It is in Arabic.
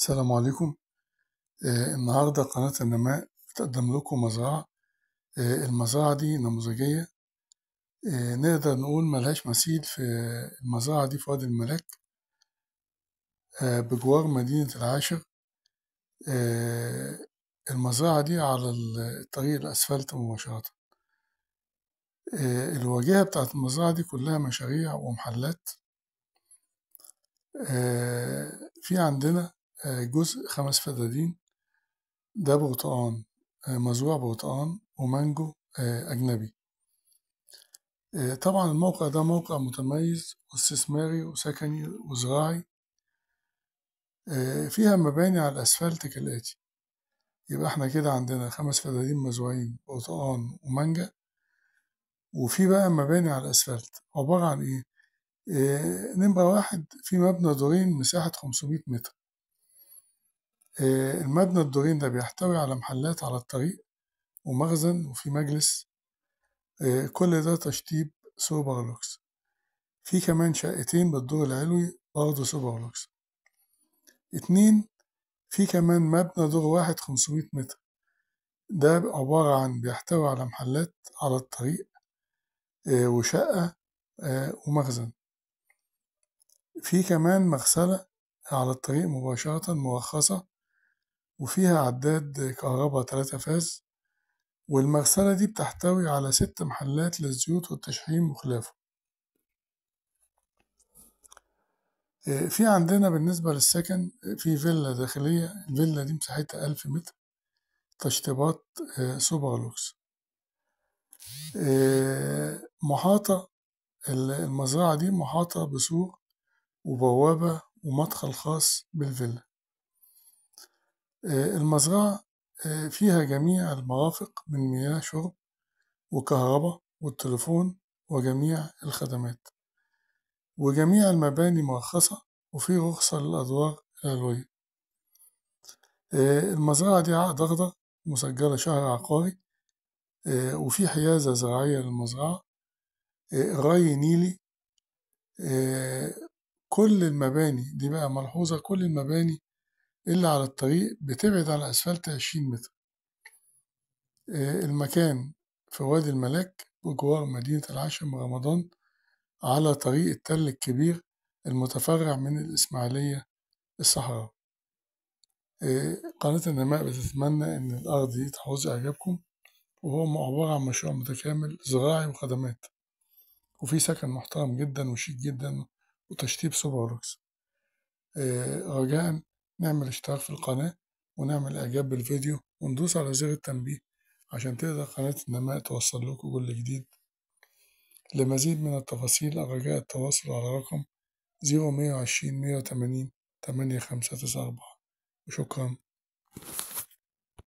السلام عليكم. النهاردة قناة النماء بتقدم لكم مزرعة. المزرعة دي نموذجية. نقدر نقول ملهاش مثيل في المزرعة دي في وادي الملاك، بجوار مدينة العاشر. المزرعة دي على الطريق الأسفلت مباشرة. الواجهة بتاعت المزرعة دي كلها مشاريع ومحلات. في عندنا جزء 5 فدادين، ده برتقان، مزروع برتقان ومانجو أجنبي. طبعا الموقع ده موقع متميز واستثماري وسكني وزراعي. فيها مباني على الأسفلت كالآتي. يبقى احنا كده عندنا 5 فدادين مزروعين برتقان ومانجا، وفي بقى مباني على الأسفلت عبارة عن إيه؟ نمرة 1 في مبنى دورين مساحة 500 متر. المبنى الدورين ده بيحتوي على محلات على الطريق ومخزن وفي مجلس. كل ده تشطيب سوبر لوكس. في كمان شقتين بالدور العلوي برضه سوبر لوكس. 2 في كمان مبنى دور واحد 500 متر، ده عبارة عن بيحتوي على محلات على الطريق وشقة ومخزن. في كمان مغسلة على الطريق مباشرة مرخصة وفيها عداد كهرباء 3 فاز، والمغسلة دي بتحتوي على 6 محلات للزيوت والتشحيم وخلافه. في عندنا بالنسبة للسكن في فيلا داخلية، الفيلا دي مساحتها 1000 متر، تشطيبات سوبر لوكس. محاطة المزرعة دي محاطة بسور وبوابة ومدخل خاص بالفيلا. المزرعة فيها جميع المرافق من مياه شرب وكهرباء والتليفون وجميع الخدمات، وجميع المباني مرخصة وفي رخصة للأدوار العلوية. المزرعة دي عقد أخضر مسجلة شهر عقاري، وفي حيازة زراعية للمزرعة، ري نيلي. كل المباني دي بقى ملحوظة، كل المباني اللي على الطريق بتبعد عن الأسفلت 20 متر. المكان في وادي الملاك بجوار مدينة العاشر رمضان على طريق التل الكبير المتفرع من الإسماعيلية الصحراء. قناة النماء بتتمنى إن الأرض دي تحوز إعجابكم، وهو عبارة عن مشروع متكامل زراعي وخدمات، وفي سكن محترم جدا وشيك جدا وتشطيب سوبر لوكس. رجاء نعمل اشتراك في القناة ونعمل إعجاب بالفيديو وندوس على زر التنبيه عشان تقدر قناة النماء توصل لكم كل جديد. لمزيد من التفاصيل رجاء التواصل على رقم 0120 180 8594. وشكرا.